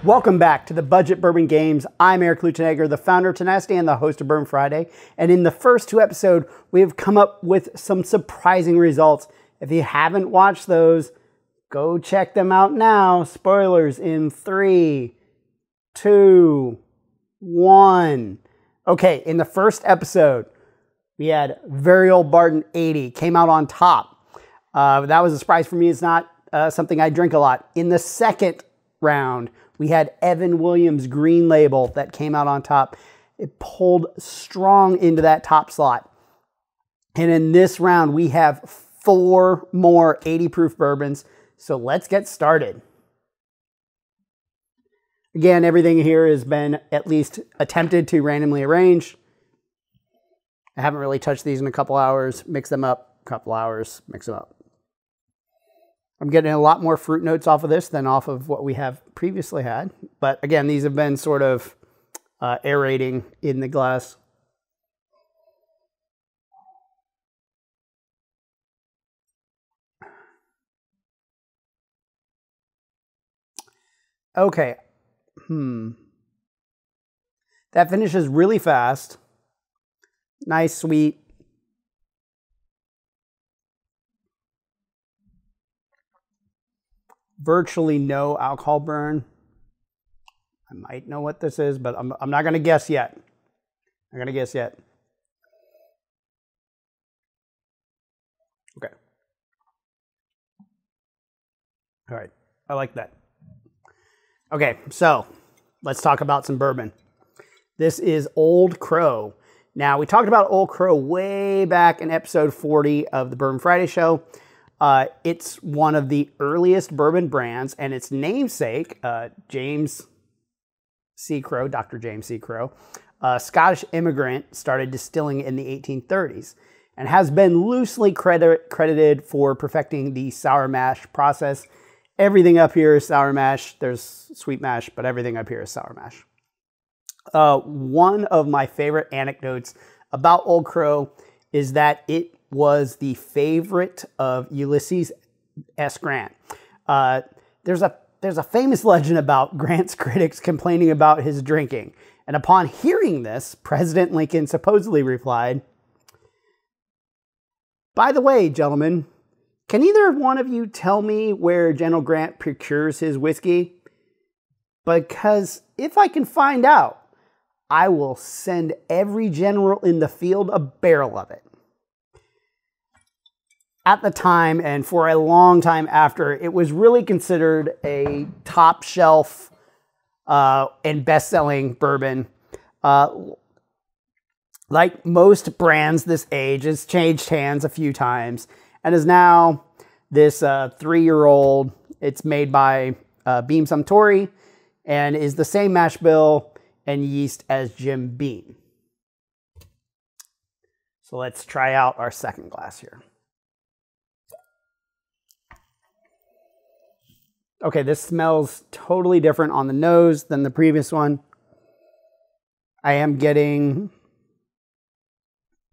Welcome back to the Budget Bourbon Games. I'm Eric Luttenegger, the founder of Tenacity and the host of Bourbon Friday. And in the first two episodes, we have come up with some surprising results. If you haven't watched those, go check them out now. Spoilers in 3, 2, 1. Okay, in the first episode, we had Very Old Barton 80, came out on top. That was a surprise for me. It's not something I drink a lot. In the second round, we had Evan Williams Green Label that came out on top. It pulled strong into that top slot. And in this round, we have 4 more 80 proof bourbons. So let's get started. Again, everything here has been at least attempted to randomly arrange. I haven't really touched these in a couple hours. Mix them up, couple hours, mix them up. I'm getting a lot more fruit notes off of this than off of what we have previously had. But again, these have been sort of aerating in the glass. Okay. That finishes really fast. Nice, sweet. Virtually no alcohol burn. I might know what this is, but I'm not going to guess yet. I'm going to guess yet. Okay. All right. I like that. Okay, so let's talk about some bourbon. This is Old Crow. Now, we talked about Old Crow way back in episode 40 of the Bourbon Friday Show. It's one of the earliest bourbon brands, and its namesake, James C. Crow, Dr. James C. Crow, Scottish Immigrant, started distilling in the 1830s and has been loosely credited for perfecting the sour mash process. Everything up here is sour mash. There's sweet mash, but everything up here is sour mash. One of my favorite anecdotes about Old Crow is that it was the favorite of Ulysses S. Grant. There's a famous legend about Grant's critics complaining about his drinking. And upon hearing this, President Lincoln supposedly replied, "By the way, gentlemen, can either one of you tell me where General Grant procures his whiskey? Because if I can find out, I will send every general in the field a barrel of it." At the time, and for a long time after, it was really considered a top shelf and best-selling bourbon. Like most brands this age, it's changed hands a few times and is now this 3-year-old. It's made by Beam Suntory and is the same mash bill and yeast as Jim Beam. So let's try out our second glass here. Okay, this smells totally different on the nose than the previous one. I am getting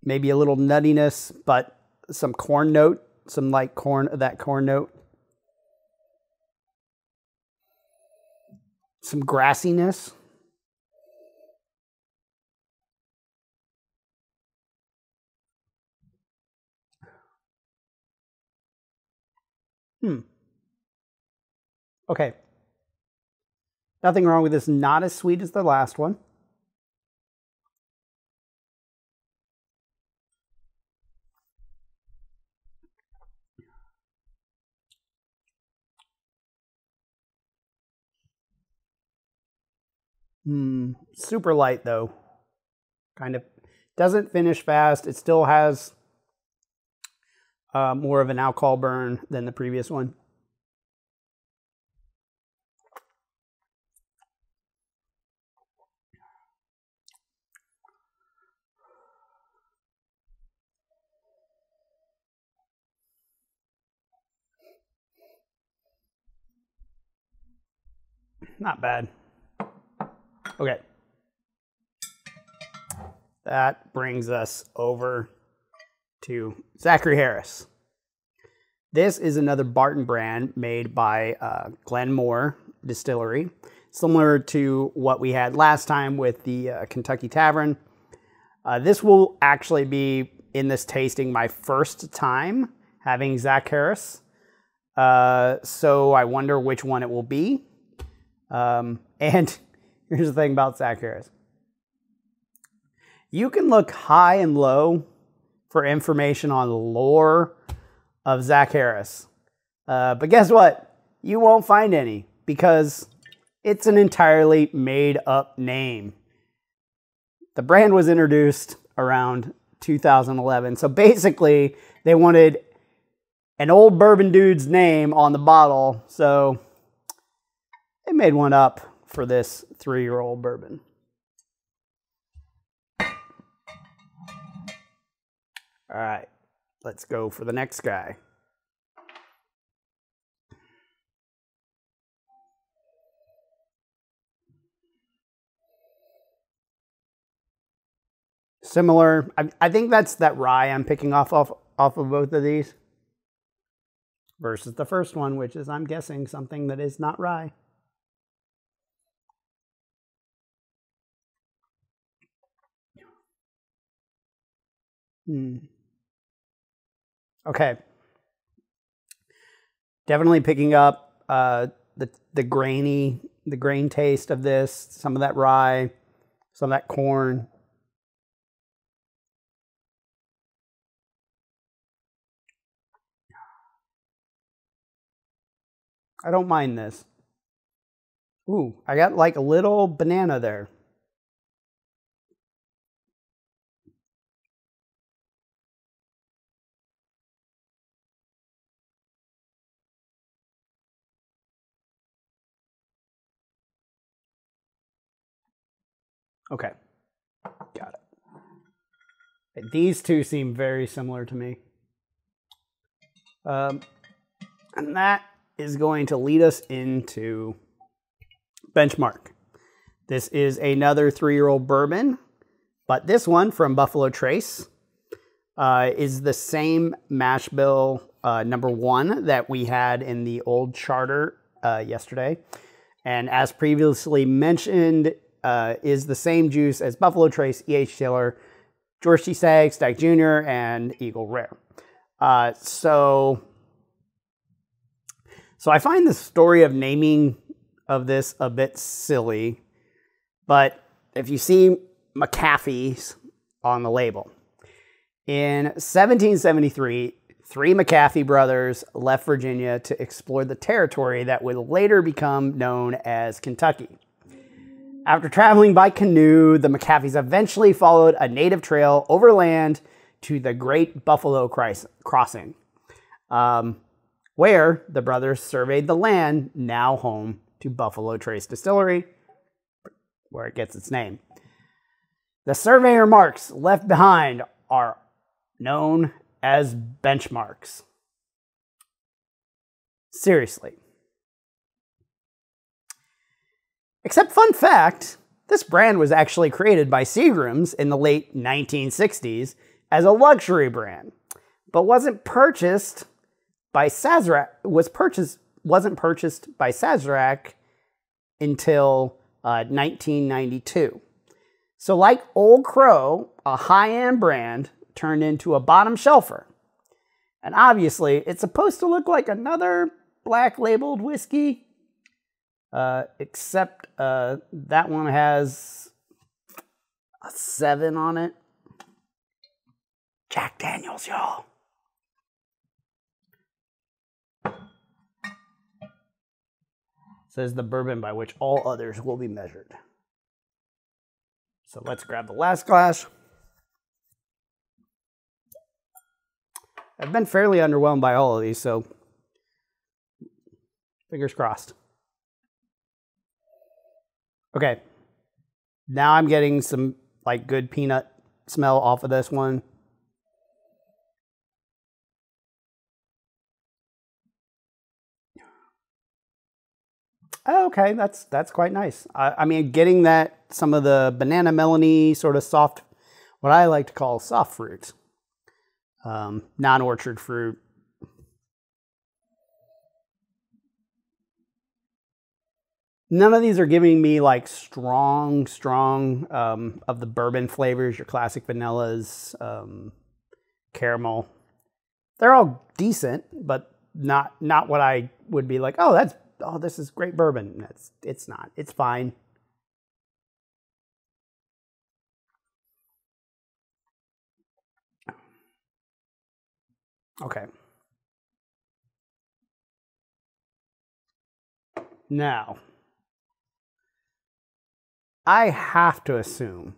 maybe a little nuttiness, but some corn note, some light corn, that corn note. Some grassiness. Okay. Nothing wrong with this. Not as sweet as the last one. Super light though. Kind of doesn't finish fast. It still has more of an alcohol burn than the previous one. Not bad. Okay. That brings us over to Zackariah Harris. This is another Barton brand made by Glenmore Distillery. similar to what we had last time with the Kentucky Tavern. This will actually be, in this tasting, my first time having Zack Harris. So I wonder which one it will be. And here's the thing about Zack Harris. You can look high and low for information on the lore of Zack Harris. But guess what? You won't find any because it's an entirely made up name. The brand was introduced around 2011. So basically, they wanted an old bourbon dude's name on the bottle. So they made one up for this 3-year-old bourbon. All right, let's go for the next guy. Similar, I think that's that rye I'm picking off of both of these. Versus the first one, which is, I'm guessing, something that is not rye. Okay. Definitely picking up the grain taste of this, some of that rye, some of that corn. I don't mind this. Ooh, I got like a little banana there. Okay, got it. These two seem very similar to me. And that is going to lead us into Benchmark. This is another 3-year-old bourbon, but this one from Buffalo Trace is the same mash bill number 1 that we had in the old charter yesterday. And as previously mentioned, is the same juice as Buffalo Trace, E.H. Taylor, George T. Stagg, Stagg Jr., and Eagle Rare. So I find the story of naming of this a bit silly, but if you see McAfee's on the label. In 1773, 3 McAfee brothers left Virginia to explore the territory that would later become known as Kentucky. After traveling by canoe, the McAfees eventually followed a native trail overland to the Great Buffalo Crossing, where the brothers surveyed the land now home to Buffalo Trace Distillery, where it gets its name. The surveyor marks left behind are known as benchmarks. Seriously. Except fun fact, this brand was actually created by Seagram's in the late 1960s as a luxury brand, but wasn't purchased by Sazerac, wasn't purchased by Sazerac until 1992. So like Old Crow, a high-end brand turned into a bottom shelfer. And obviously, it's supposed to look like another black labeled whiskey, except that one has a 7 on it. Jack Daniels, y'all. Says the bourbon by which all others will be measured. So let's grab the last glass. I've been fairly underwhelmed by all of these, so fingers crossed. Okay, now I'm getting some like good peanut smell off of this one. Okay, that's quite nice. I mean, getting that some of the banana melony sort of soft, what I like to call soft fruit, non-orchard fruit. None of these are giving me like strong of the bourbon flavors, your classic vanillas, caramel. They're all decent, but not what I would be like, oh, this is great bourbon. It's not. It's fine. Okay. Now, I have to assume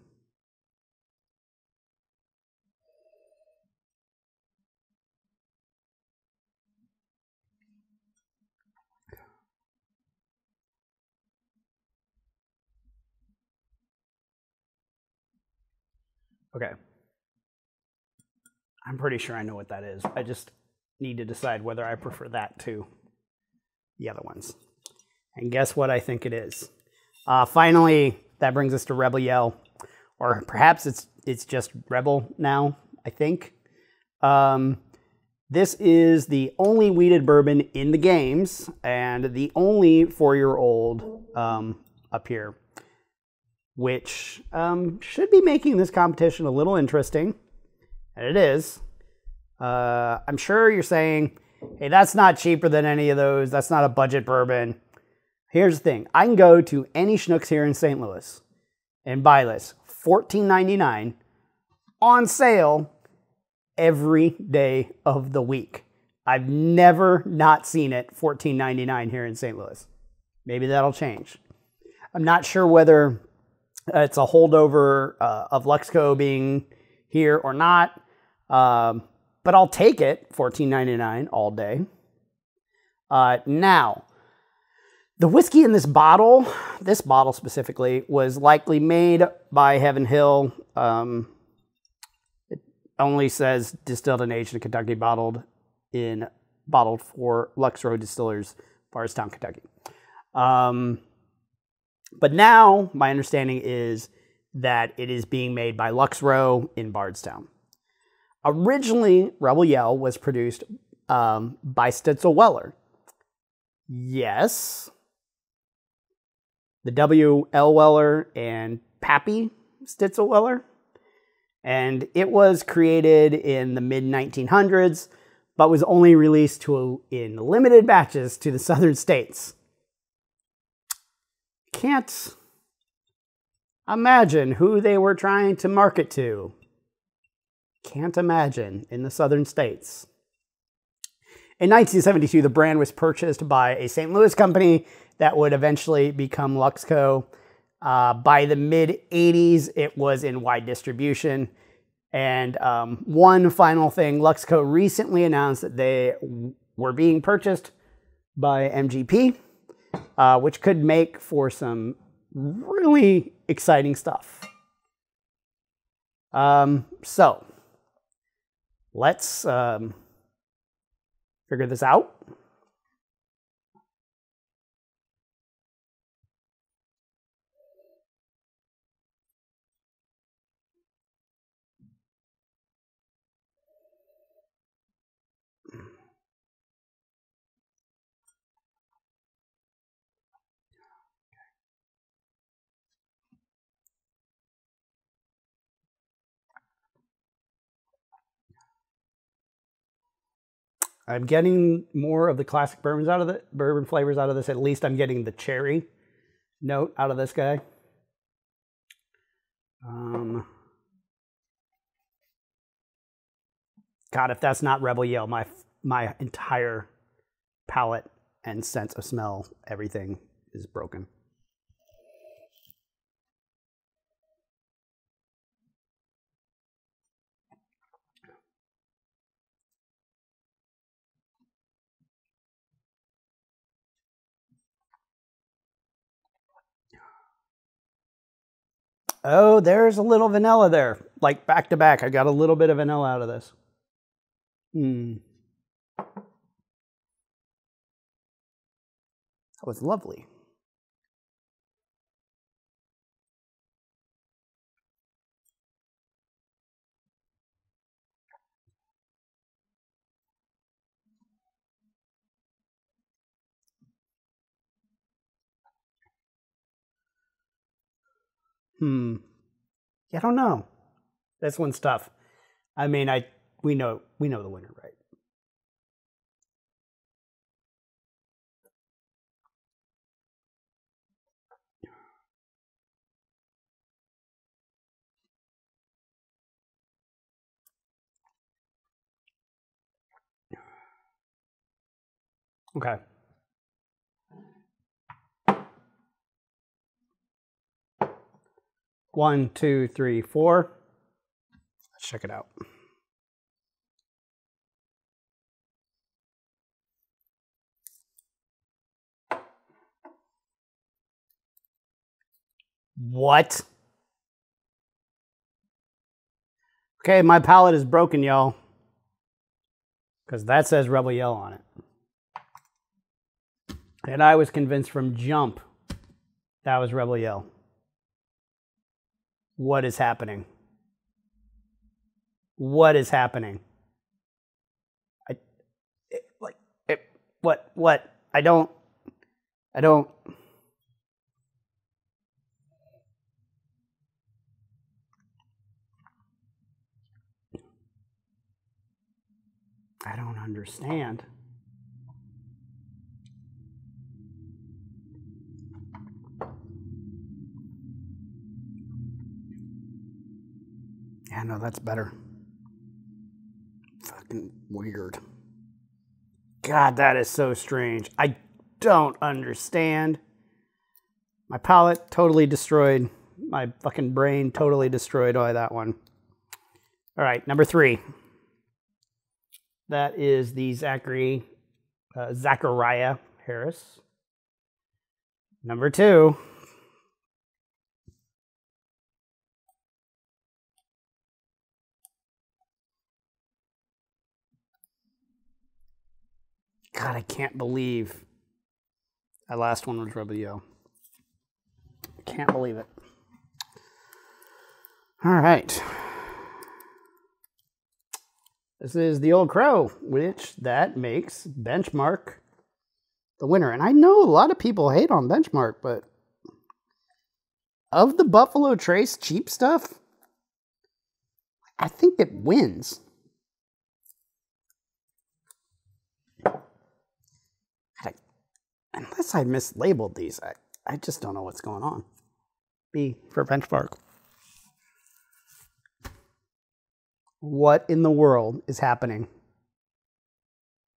okay. I'm pretty sure I know what that is. I just need to decide whether I prefer that to the other ones. And guess what I think it is? Finally, that brings us to Rebel Yell, or perhaps it's just Rebel now, I think. This is the only wheated bourbon in the games, and the only 4-year-old up here, which should be making this competition a little interesting, and it is. I'm sure you're saying, hey, that's not cheaper than any of those. That's not a budget bourbon. Here's the thing. I can go to any Schnucks here in St. Louis and buy this $14.99 on sale every day of the week. I've never not seen it $14.99 here in St. Louis. Maybe that'll change. I'm not sure whether it's a holdover of Luxco being here or not, but I'll take it, $14.99 all day. Now, the whiskey in this bottle specifically, was likely made by Heaven Hill. It only says distilled and aged in Kentucky, bottled for Lux Row Distillers, Bardstown, Kentucky. But now my understanding is that it is being made by Lux Row in Bardstown. Originally, Rebel Yell was produced by Stitzel Weller. Yes. The W.L. Weller and Pappy Stitzel Weller. And it was created in the mid-1900s, but was only released in limited batches to the southern states. Can't imagine who they were trying to market to. Can't imagine in the southern states. In 1972, the brand was purchased by a St. Louis company that would eventually become Luxco. By the mid-'80s, it was in wide distribution. And one final thing, Luxco recently announced that they were being purchased by MGP, which could make for some really exciting stuff. So, let's figure this out. I'm getting more of the classic bourbon flavors out of this. At least I'm getting the cherry note out of this guy. God, if that's not Rebel Yell, my entire palate and sense of smell, everything is broken. Oh, there's a little vanilla there. Like back to back, I got a little bit of vanilla out of this. That was lovely. I don't know. This one's tough. I mean, we know the winner, right? Okay. One, two, three, four. Let's check it out. What? Okay, my palette is broken, y'all. Because that says Rebel Yell on it. And I was convinced from jump that was Rebel Yell. What is happening? What is happening? What? I don't. I don't understand. Yeah, no, that's better. Fucking weird. God, that is so strange. I don't understand. My palate totally destroyed. My fucking brain totally destroyed by that one. All right, number 3. That is the Zackariah Harris. Number 2. God, I can't believe that last one was Rebel Yell. I can't believe it. All right. This is the Old Crow, which that makes Benchmark the winner. And I know a lot of people hate on Benchmark, but of the Buffalo Trace cheap stuff, I think it wins. Unless I mislabeled these, I just don't know what's going on. B for Benchmark. What in the world is happening?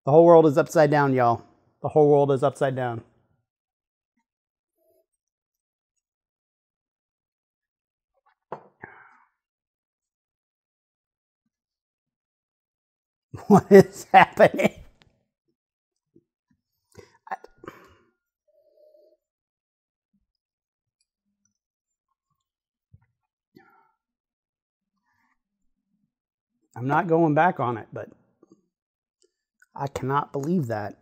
The whole world is upside down, y'all. The whole world is upside down. What is happening? I'm not going back on it, but I cannot believe that.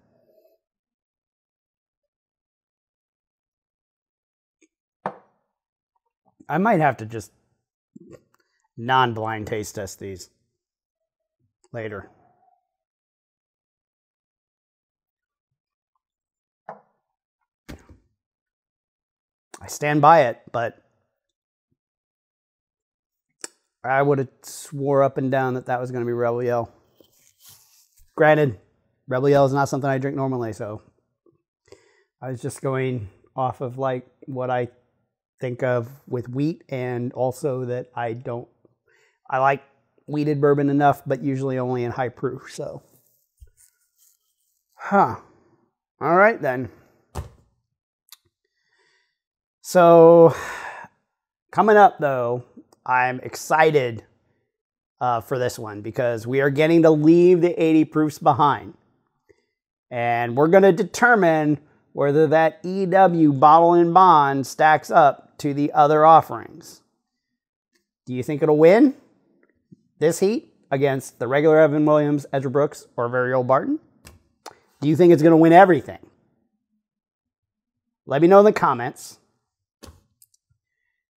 I might have to just non-blind taste test these later. I stand by it, but I would have swore up and down that was going to be Rebel Yell. Granted, Rebel Yell is not something I drink normally, so I was just going off of like what I think of with wheat, and also that I like wheated bourbon enough, but usually only in high proof, so. All right then. So, coming up though, I'm excited for this one because we are getting to leave the 80 proofs behind. And we're going to determine whether that EW bottle and bond stacks up to the other offerings. Do you think it'll win this heat against the regular Evan Williams, Ezra Brooks, or Very Old Barton? Do you think it's going to win everything? Let me know in the comments.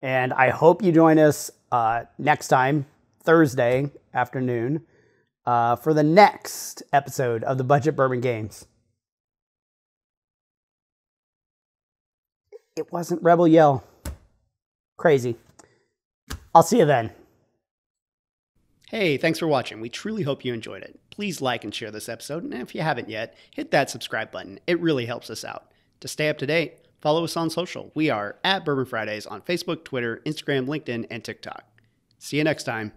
And I hope you join us next time, Thursday afternoon, for the next episode of the Budget Bourbon Games. It wasn't Rebel Yell. Crazy. I'll see you then. Hey, thanks for watching. We truly hope you enjoyed it. Please like and share this episode, and if you haven't yet, hit that subscribe button. It really helps us out. To stay up to date, follow us on social. We are at Bourbon Fridays on Facebook, Twitter, Instagram, LinkedIn, and TikTok. See you next time.